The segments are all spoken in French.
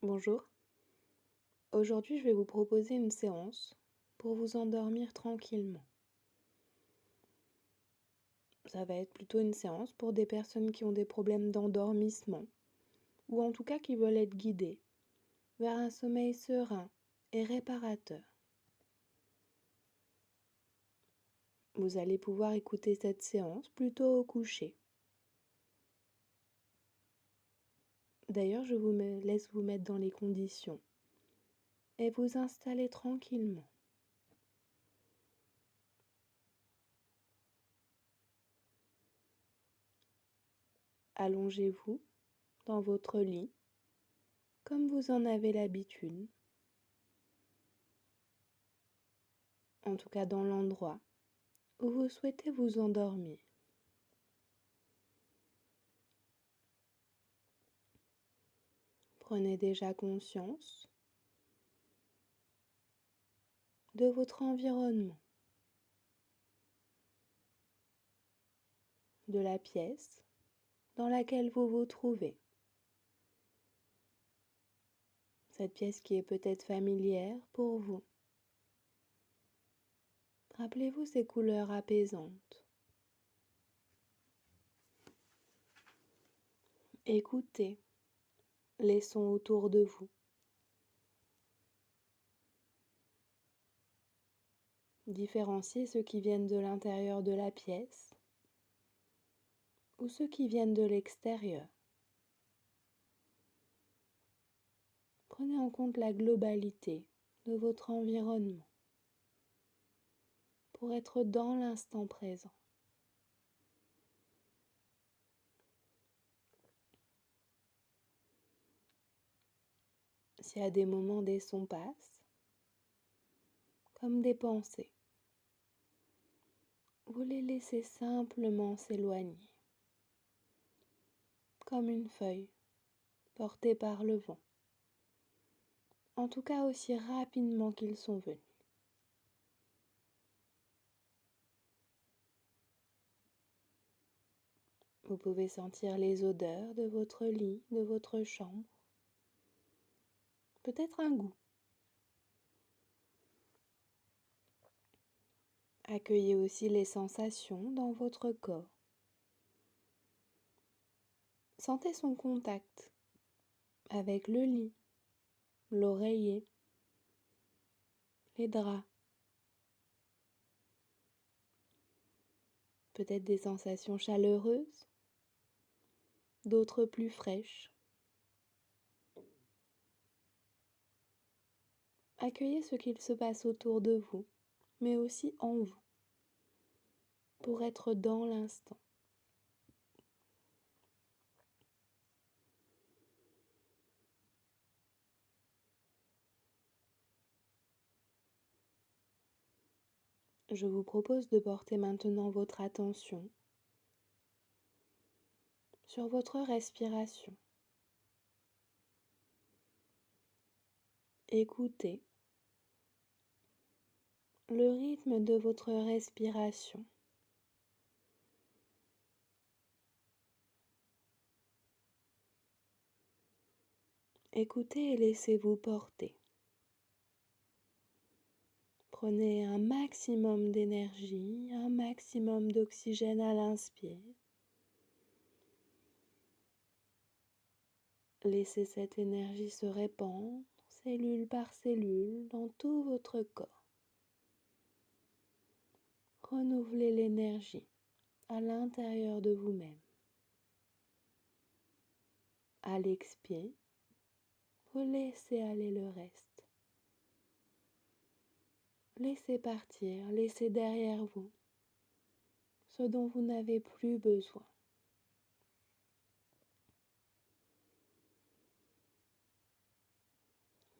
Bonjour, aujourd'hui je vais vous proposer une séance pour vous endormir tranquillement. Ça va être plutôt une séance pour des personnes qui ont des problèmes d'endormissement ou en tout cas qui veulent être guidées vers un sommeil serein et réparateur. Vous allez pouvoir écouter cette séance plutôt au coucher. D'ailleurs, je vous laisse vous mettre dans les conditions et vous installer tranquillement. Allongez-vous dans votre lit comme vous en avez l'habitude, en tout cas dans l'endroit où vous souhaitez vous endormir. Prenez déjà conscience de votre environnement, de la pièce dans laquelle vous vous trouvez. Cette pièce qui est peut-être familière pour vous. Rappelez-vous ces couleurs apaisantes. Écoutez les sons autour de vous. Différenciez ceux qui viennent de l'intérieur de la pièce ou ceux qui viennent de l'extérieur. Prenez en compte la globalité de votre environnement pour être dans l'instant présent. Si à des moments des sons passent, comme des pensées, vous les laissez simplement s'éloigner, comme une feuille portée par le vent, en tout cas aussi rapidement qu'ils sont venus. Vous pouvez sentir les odeurs de votre lit, de votre chambre, peut-être un goût. Accueillez aussi les sensations dans votre corps. Sentez son contact avec le lit, l'oreiller, les draps. Peut-être des sensations chaleureuses, d'autres plus fraîches. Accueillez ce qu'il se passe autour de vous, mais aussi en vous, pour être dans l'instant. Je vous propose de porter maintenant votre attention sur votre respiration. Écoutez le rythme de votre respiration. Écoutez et laissez-vous porter. Prenez un maximum d'énergie, un maximum d'oxygène à l'inspire. Laissez cette énergie se répandre, cellule par cellule, dans tout votre corps. Renouvelez l'énergie à l'intérieur de vous-même. À l'expire, vous laissez aller le reste. Laissez partir, laissez derrière vous ce dont vous n'avez plus besoin.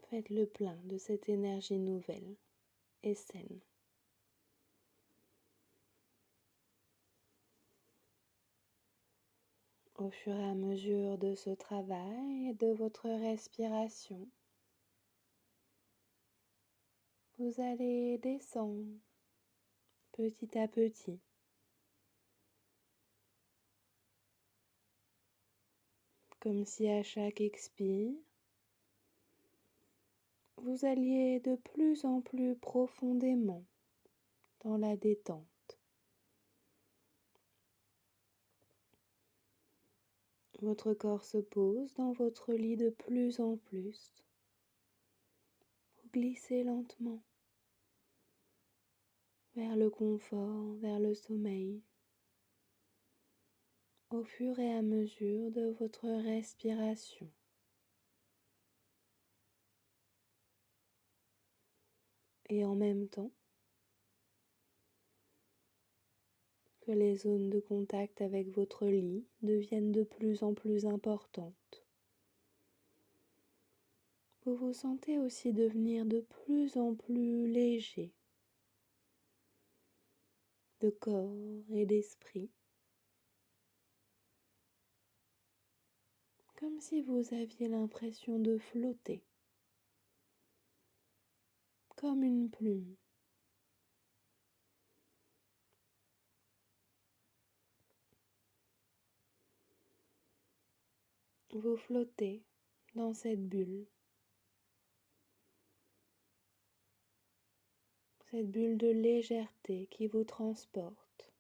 Faites le plein de cette énergie nouvelle et saine. Au fur et à mesure de ce travail et de votre respiration, vous allez descendre petit à petit, comme si à chaque expire, vous alliez de plus en plus profondément dans la détente. Votre corps se pose dans votre lit de plus en plus. Vous glissez lentement vers le confort, vers le sommeil, au fur et à mesure de votre respiration. Et en même temps que les zones de contact avec votre lit deviennent de plus en plus importantes. Vous vous sentez aussi devenir de plus en plus léger, de corps et d'esprit, comme si vous aviez l'impression de flotter, comme une plume. Vous flottez dans cette bulle de légèreté qui vous transporte.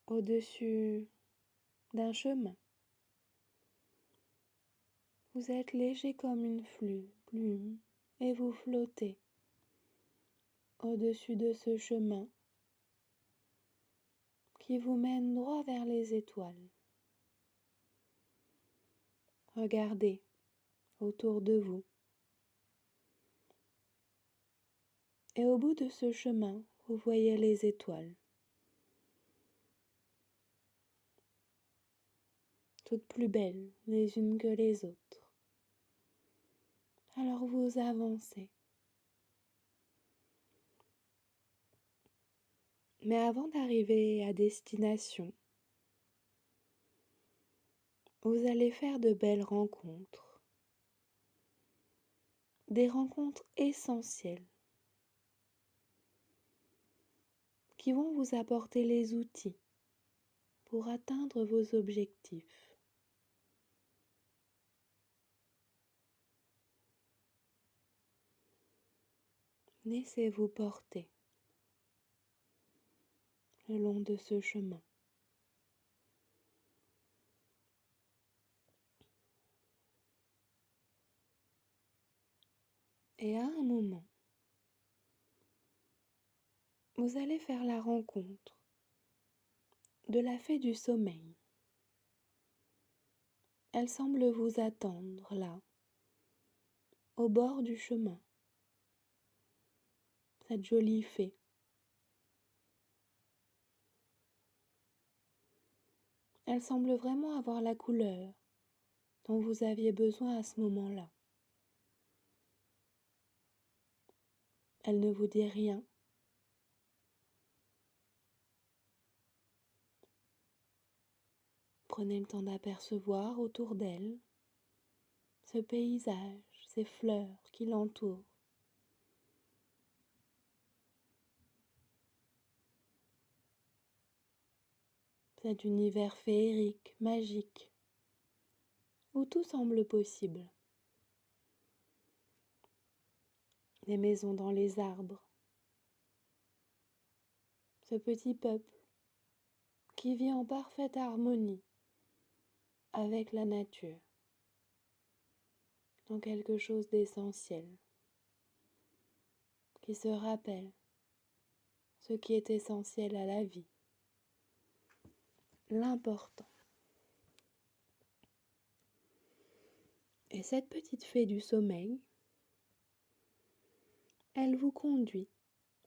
Au-dessus d'un chemin. Vous êtes léger comme une plume et vous flottez au-dessus de ce chemin qui vous mène droit vers les étoiles. Regardez autour de vous. Et au bout de ce chemin, vous voyez les étoiles. Toutes plus belles les unes que les autres. Alors vous avancez. Mais avant d'arriver à destination, vous allez faire de belles rencontres. Des rencontres essentielles qui vont vous apporter les outils pour atteindre vos objectifs. Laissez-vous porter le long de ce chemin. Et à un moment, vous allez faire la rencontre de la fée du sommeil. Elle semble vous attendre là, au bord du chemin. Cette jolie fée. Elle semble vraiment avoir la couleur dont vous aviez besoin à ce moment-là. Elle ne vous dit rien. Prenez le temps d'apercevoir autour d'elle ce paysage, ces fleurs qui l'entourent. Cet univers féerique, magique, où tout semble possible. Les maisons dans les arbres. Ce petit peuple qui vit en parfaite harmonie avec la nature, dans quelque chose d'essentiel, qui se rappelle ce qui est essentiel à la vie, l'important. Et cette petite fée du sommeil, elle vous conduit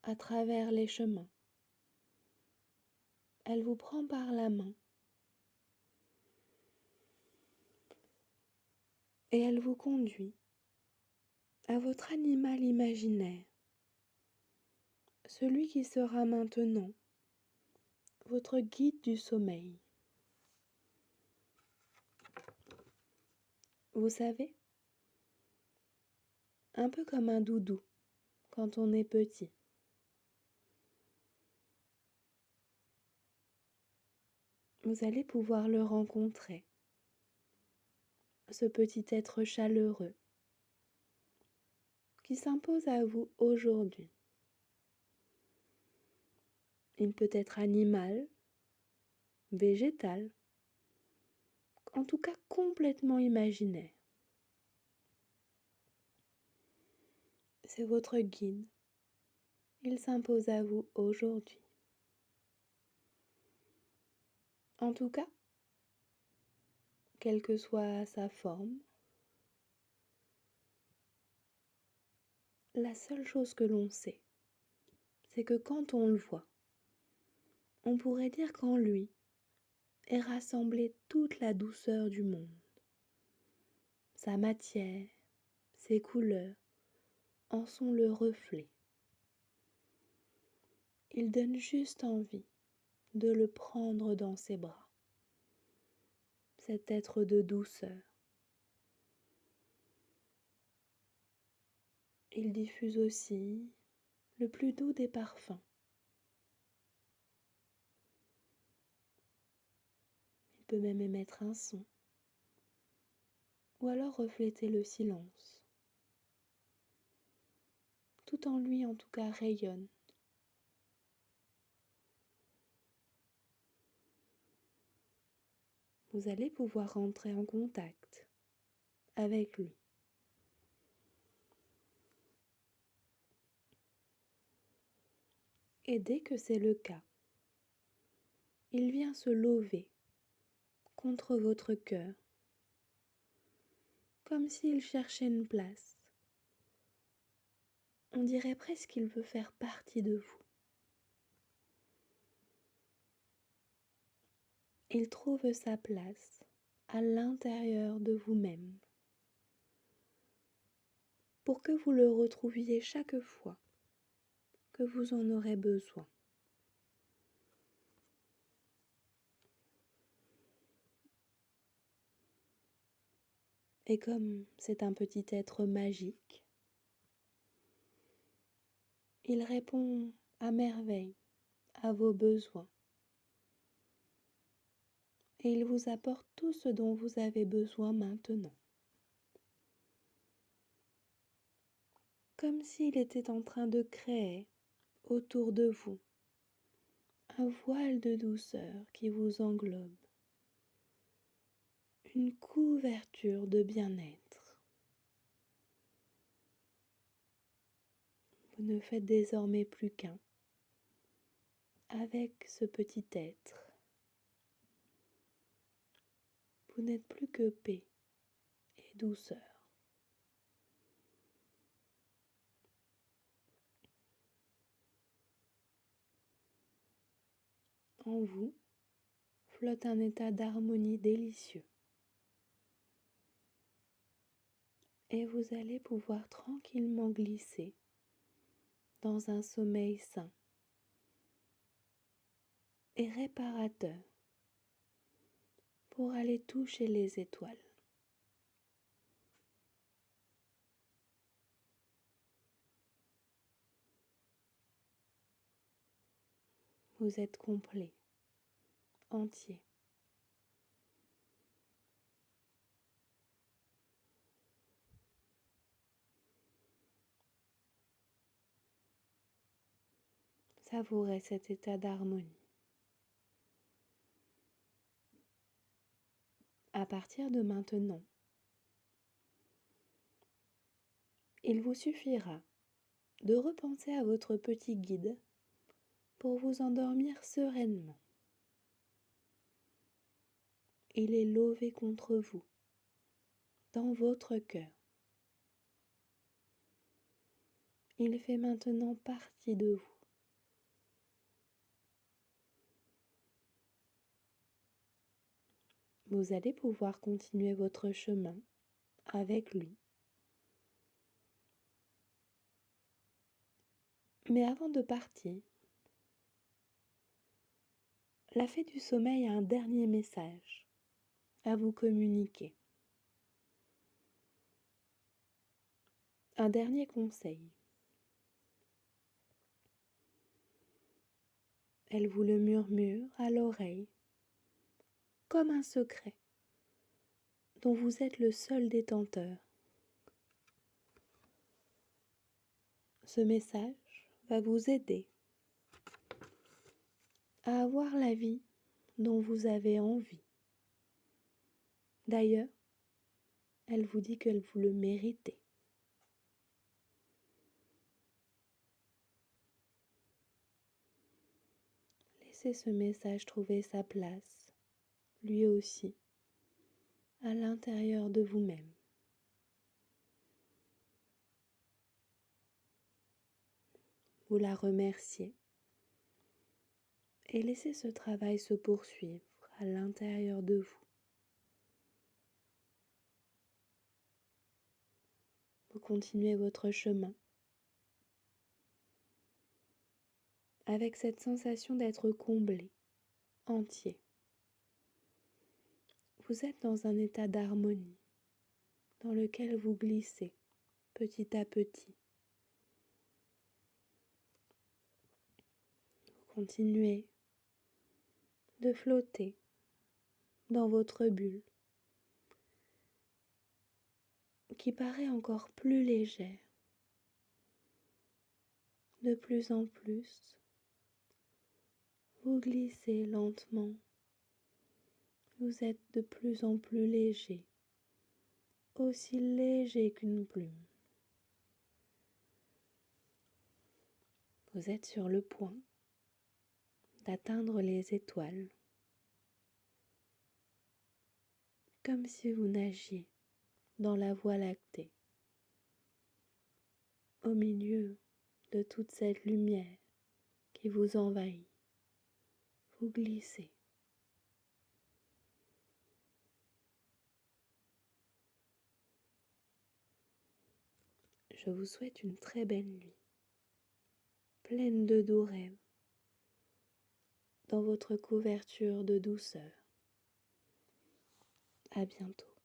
à travers les chemins. Elle vous prend par la main et elle vous conduit à votre animal imaginaire, celui qui sera maintenant votre guide du sommeil. Vous savez, un peu comme un doudou quand on est petit. vous allez pouvoir le rencontrer, ce petit être chaleureux qui s'impose à vous aujourd'hui. Il peut être animal, végétal, en tout cas complètement imaginaire. C'est votre guide. Il s'impose à vous aujourd'hui. En tout cas, quelle que soit sa forme, la seule chose que l'on sait, c'est que quand on le voit, on pourrait dire qu'en lui est rassemblée toute la douceur du monde. Sa matière, ses couleurs en sont le reflet. Il donne juste envie de le prendre dans ses bras, cet être de douceur. Il diffuse aussi le plus doux des parfums. Il peut même émettre un son, ou alors refléter le silence. Tout en lui en tout cas rayonne. Vous allez pouvoir rentrer en contact avec lui. Et dès que c'est le cas, il vient se lever contre votre cœur, comme s'il cherchait une place. On dirait presque qu'il veut faire partie de vous. Il trouve sa place à l'intérieur de vous-même pour que vous le retrouviez chaque fois que vous en aurez besoin. Et comme c'est un petit être magique, il répond à merveille à vos besoins. Et il vous apporte tout ce dont vous avez besoin maintenant. Comme s'il était en train de créer autour de vous un voile de douceur qui vous englobe, une couverture de bien-être. Vous ne faites désormais plus qu'un avec ce petit être. Vous n'êtes plus que paix et douceur. En vous flotte un état d'harmonie délicieux. Et vous allez pouvoir tranquillement glisser dans un sommeil sain et réparateur pour aller toucher les étoiles. Vous êtes complet, entier. Savourez cet état d'harmonie. À partir de maintenant, il vous suffira de repenser à votre petit guide pour vous endormir sereinement. Il est lové contre vous, dans votre cœur. Il fait maintenant partie de vous. Vous allez pouvoir continuer votre chemin avec lui. Mais avant de partir, la fée du sommeil a un dernier message à vous communiquer. Un dernier conseil. Elle vous le murmure à l'oreille comme un secret dont vous êtes le seul détenteur. Ce message va vous aider à avoir la vie dont vous avez envie. D'ailleurs, elle vous dit que vous le méritez. Laissez ce message trouver sa place, lui aussi, à l'intérieur de vous-même. Vous la remerciez et laissez ce travail se poursuivre à l'intérieur de vous. Vous continuez votre chemin avec cette sensation d'être comblé, entier. Vous êtes dans un état d'harmonie dans lequel vous glissez petit à petit. Vous continuez de flotter dans votre bulle qui paraît encore plus légère. De plus en plus, vous glissez lentement. Vous êtes de plus en plus léger, aussi léger qu'une plume. Vous êtes sur le point d'atteindre les étoiles, comme si vous nagiez dans la Voie lactée, au milieu de toute cette lumière qui vous envahit. Vous glissez. Je vous souhaite une très belle nuit, pleine de doux rêves, dans votre couverture de douceur. À bientôt.